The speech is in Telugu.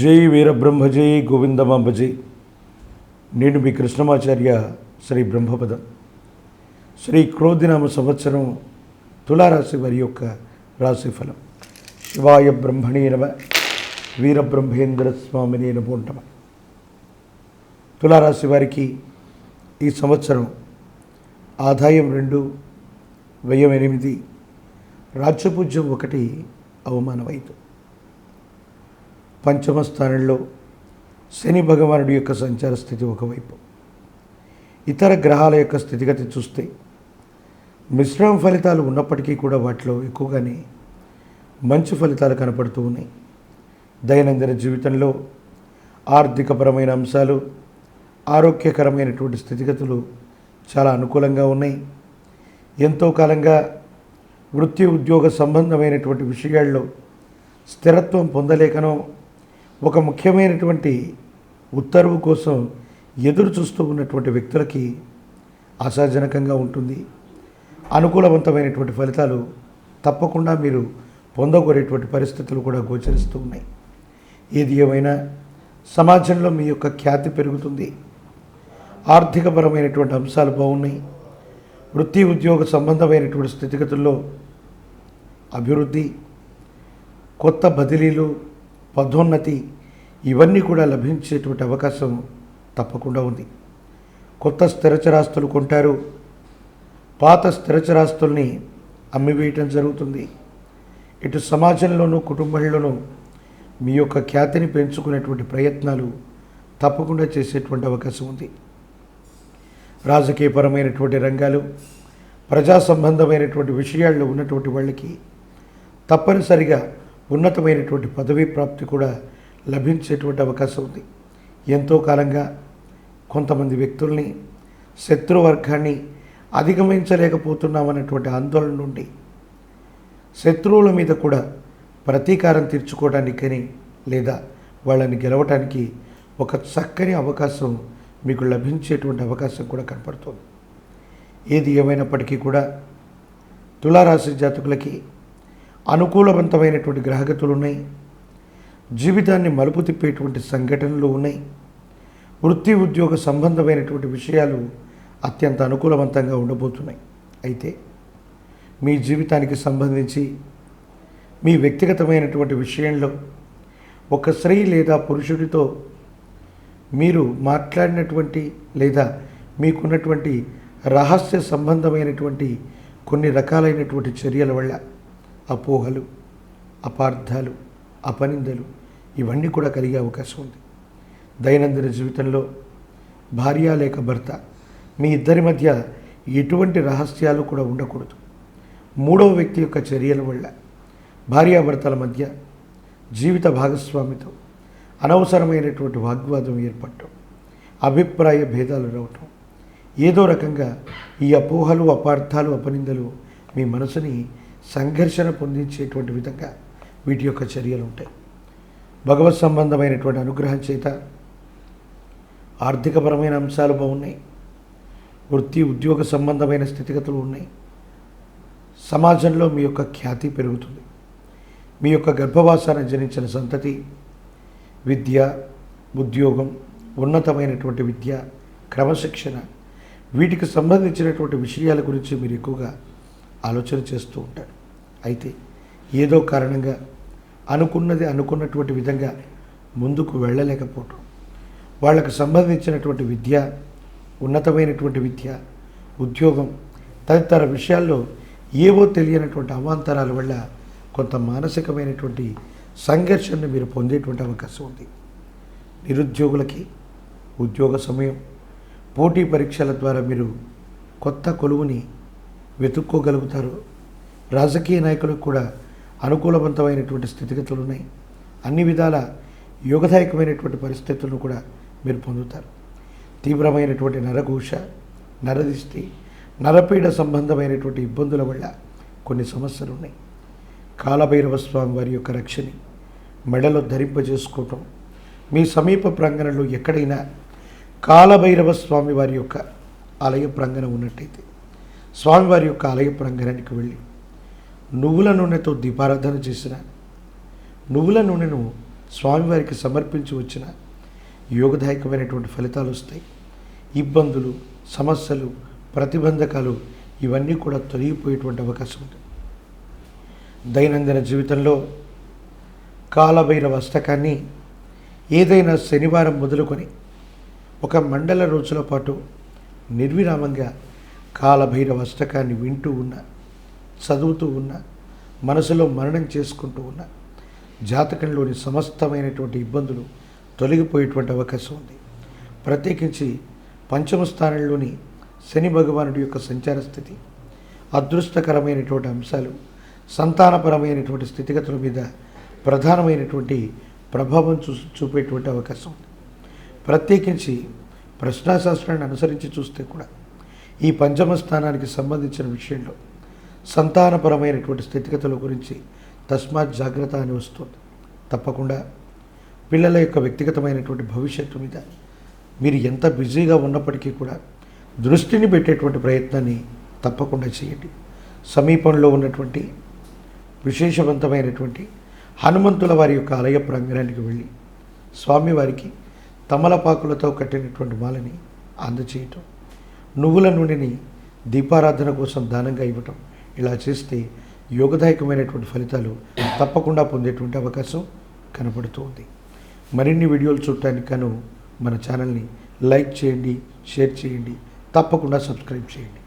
జై వీరబ్రహ్మ జై గోవిందమాంబ జై. నేను మీ కృష్ణమాచార్య శ్రీ బ్రహ్మపదం. శ్రీ క్రోధినామ సంవత్సరం తులారాశి వారి యొక్క రాశిఫలం. శివాయ బ్రహ్మణే నమ, వీరబ్రహ్మేంద్ర స్వామినే నమో నమః. తులారాశి వారికి ఈ సంవత్సరం ఆదాయం 2, వ్యయం 8, రాజ్యపూజ్యం 1, అవమానం 5. పంచమ స్థానంలో శని భగవానుడి యొక్క సంచార స్థితి ఒకవైపు, ఇతర గ్రహాల యొక్క స్థితిగతి చూస్తే మిశ్రమ ఫలితాలు ఉన్నప్పటికీ కూడా వాటిలో ఎక్కువగానే మంచి ఫలితాలు కనపడుతూ ఉన్నాయి. దైనందిన జీవితంలో ఆర్థికపరమైన అంశాలు, ఆరోగ్యకరమైనటువంటి స్థితిగతులు చాలా అనుకూలంగా ఉన్నాయి. ఎంతో కాలంగా వృత్తి ఉద్యోగ సంబంధమైనటువంటి విషయాల్లో స్థిరత్వం పొందలేకనో ఒక ముఖ్యమైనటువంటి ఉత్తర్వు కోసం ఎదురు చూస్తూ ఉన్నటువంటి వ్యక్తులకి ఆశాజనకంగా ఉంటుంది. అనుకూలవంతమైనటువంటి ఫలితాలు తప్పకుండా మీరు పొందగోరేటువంటి పరిస్థితులు కూడా గోచరిస్తూ ఉన్నాయి. ఏది ఏమైనా సమాజంలో మీ యొక్క ఖ్యాతి పెరుగుతుంది. ఆర్థికపరమైనటువంటి అంశాలు బాగున్నాయి. వృత్తి ఉద్యోగ సంబంధమైనటువంటి స్థితిగతుల్లో అభివృద్ధి, కొత్త బదిలీలు, పదోన్నతి ఇవన్నీ కూడా లభించేటువంటి అవకాశం తప్పకుండా ఉంది. కొత్త స్థిరచరాస్తులు కొంటారు. పాత స్థిరచరాస్తుల్ని అమ్మివేయటం జరుగుతుంది. ఇటు సమాజంలోనూ కుటుంబంలోనూ మీ యొక్క ఖ్యాతిని పెంచుకునేటువంటి ప్రయత్నాలు తప్పకుండా చేసేటువంటి అవకాశం ఉంది. రాజకీయపరమైనటువంటి రంగాలు, ప్రజా సంబంధమైనటువంటి విషయాల్లో ఉన్నటువంటి వాళ్ళకి తప్పనిసరిగా ఉన్నతమైనటువంటి పదవీ ప్రాప్తి కూడా లభించేటువంటి అవకాశం ఉంది. ఎంతో కాలంగా కొంతమంది వ్యక్తుల్ని, శత్రువర్గాన్ని అధిగమించలేకపోతున్నామన్నటువంటి ఆందోళన నుండి శత్రువుల మీద కూడా ప్రతీకారం తీర్చుకోవడానికని లేదా వాళ్ళని గెలవటానికి ఒక చక్కని అవకాశం మీకు లభించేటువంటి అవకాశం కూడా కనపడుతుంది. ఏది ఏమైనప్పటికీ కూడా తులారాశి జాతకులకి అనుకూలవంతమైనటువంటి గ్రహగతులు ఉన్నాయి. జీవితాన్ని మలుపు తిప్పేటువంటి సంఘటనలు ఉన్నాయి. వృత్తి ఉద్యోగ సంబంధమైనటువంటి విషయాలు అత్యంత అనుకూలవంతంగా ఉండబోతున్నాయి. అయితే మీ జీవితానికి సంబంధించి మీ వ్యక్తిగతమైనటువంటి విషయంలో ఒక స్త్రీ లేదా పురుషుడితో మీరు మాట్లాడినటువంటి లేదా మీకున్నటువంటి రహస్య సంబంధమైనటువంటి కొన్ని రకాలైనటువంటి చర్యల వల్ల అపోహలు, అపార్థాలు, అపనిందలు ఇవన్నీ కూడా కలిగే అవకాశం ఉంది. దైనందిన జీవితంలో భార్య లేక భర్త మీ ఇద్దరి మధ్య ఎటువంటి రహస్యాలు కూడా ఉండకూడదు. మూడవ వ్యక్తి యొక్క చర్యల వల్ల భార్యాభర్తల మధ్య జీవిత భాగస్వామితో అనవసరమైనటువంటి వాగ్వాదం ఏర్పడటం, అభిప్రాయ భేదాలు రావటం, ఏదో రకంగా ఈ అపోహలు, అపార్థాలు, అపనిందలు మీ మనసుని సంఘర్షణ పొందించేటువంటి విధంగా వీటి యొక్క చర్యలు ఉంటాయి. భగవత్ సంబంధమైనటువంటి అనుగ్రహం చేత ఆర్థికపరమైన అంశాలు బాగున్నాయి. వృత్తి ఉద్యోగ సంబంధమైన స్థితిగతులు ఉన్నాయి. సమాజంలో మీ యొక్క ఖ్యాతి పెరుగుతుంది. మీ యొక్క గర్భవాసాన జనించిన సంతతి విద్య, ఉద్యోగం, ఉన్నతమైనటువంటి విద్య, క్రమశిక్షణ వీటికి సంబంధించినటువంటి విషయాల గురించి మీరు ఎక్కువగా ఆలోచన చేస్తూ ఉంటారు. అయితే ఏదో కారణంగా అనుకున్నది అనుకున్నటువంటి విధంగా ముందుకు వెళ్ళలేకపోవటం, వాళ్ళకు సంబంధించినటువంటి విద్య, ఉన్నతమైనటువంటి విద్య, ఉద్యోగం తదితర విషయాల్లో ఏవో తెలియనటువంటి అవాంతరాల వల్ల కొంత మానసికమైనటువంటి సంఘర్షణను మీరు పొందేటువంటి అవకాశం ఉంది. నిరుద్యోగులకి ఉద్యోగ సమయం, పోటీ పరీక్షల ద్వారా మీరు కొత్త కొలువుని వెతుక్కోగలుగుతారు. రాజకీయ నాయకులకు కూడా అనుకూలవంతమైనటువంటి స్థితిగతులు ఉన్నాయి. అన్ని విధాల యోగదాయకమైనటువంటి పరిస్థితులను కూడా మీరు పొందుతారు. తీవ్రమైనటువంటి నరఘోష, నరదిష్టి, నరపీడ సంబంధమైనటువంటి ఇబ్బందుల వల్ల కొన్ని సమస్యలు ఉన్నాయి. కాలభైరవ స్వామి వారి యొక్క రక్షని మెడలో ధరింపజేసుకోవటం, మీ సమీప ప్రాంగణంలో ఎక్కడైనా కాలభైరవ స్వామి వారి యొక్క ఆలయ ప్రాంగణం ఉన్నట్టయితే స్వామివారి యొక్క ఆలయ ప్రాంగణానికి వెళ్ళి నువ్వుల నూనెతో దీపారాధన చేసిన నువ్వుల నూనెను స్వామివారికి సమర్పించి వచ్చిన యోగదాయకమైనటువంటి ఫలితాలు వస్తాయి. ఇబ్బందులు, సమస్యలు, ప్రతిబంధకాలు ఇవన్నీ కూడా తొలగిపోయేటువంటి అవకాశం ఉంది. దైనందిన జీవితంలో కాలభైరవ అష్టకాన్ని ఏదైనా శనివారం మొదలుకొని ఒక మండల రోజుల పాటు నిర్విరామంగా కాలభైరవ అష్టకాన్ని వింటూ ఉన్న, చదువుతూ ఉన్న, మనసులో మననం చేసుకుంటూ ఉన్న జాతకంలోని సమస్తమైనటువంటి ఇబ్బందులు తొలగిపోయేటువంటి అవకాశం ఉంది. ప్రత్యేకించి పంచమ స్థానంలోని శని భగవానుడి యొక్క సంచార స్థితి అదృష్టకరమైనటువంటి అంశాలు, సంతానపరమైనటువంటి స్థితిగతుల మీద ప్రధానమైనటువంటి ప్రభావం చూపేటువంటి అవకాశం ఉంది. ప్రత్యేకించి ప్రశ్నాశాస్త్రాన్ని అనుసరించి చూస్తే కూడా ఈ పంచమ స్థానానికి సంబంధించిన విషయంలో సంతానపరమైనటువంటి స్థితిగతుల గురించి తస్మాత్ జాగ్రత్త అని వస్తుంది. తప్పకుండా పిల్లల యొక్క వ్యక్తిగతమైనటువంటి భవిష్యత్తు మీద మీరు ఎంత బిజీగా ఉన్నప్పటికీ కూడా దృష్టిని పెట్టేటువంటి ప్రయత్నాన్ని తప్పకుండా చేయండి. సమీపంలో ఉన్నటువంటి విశేషవంతమైనటువంటి హనుమంతుల వారి యొక్క ఆలయ ప్రాంగణానికి వెళ్ళి స్వామివారికి తమలపాకులతో కట్టినటువంటి మాలని అందచేయటం, నువ్వుల నూనెని దీపారాధన కోసం దానంగా ఇవ్వటం, ఇలా చేస్తే యోగదాయకమైనటువంటి ఫలితాలు తప్పకుండా పొందేటువంటి అవకాశం కనపడుతూ ఉంది. మరిన్ని వీడియోలు చూడటానికి గాను మన ఛానల్ని లైక్ చేయండి, షేర్ చేయండి, తప్పకుండా సబ్స్క్రైబ్ చేయండి.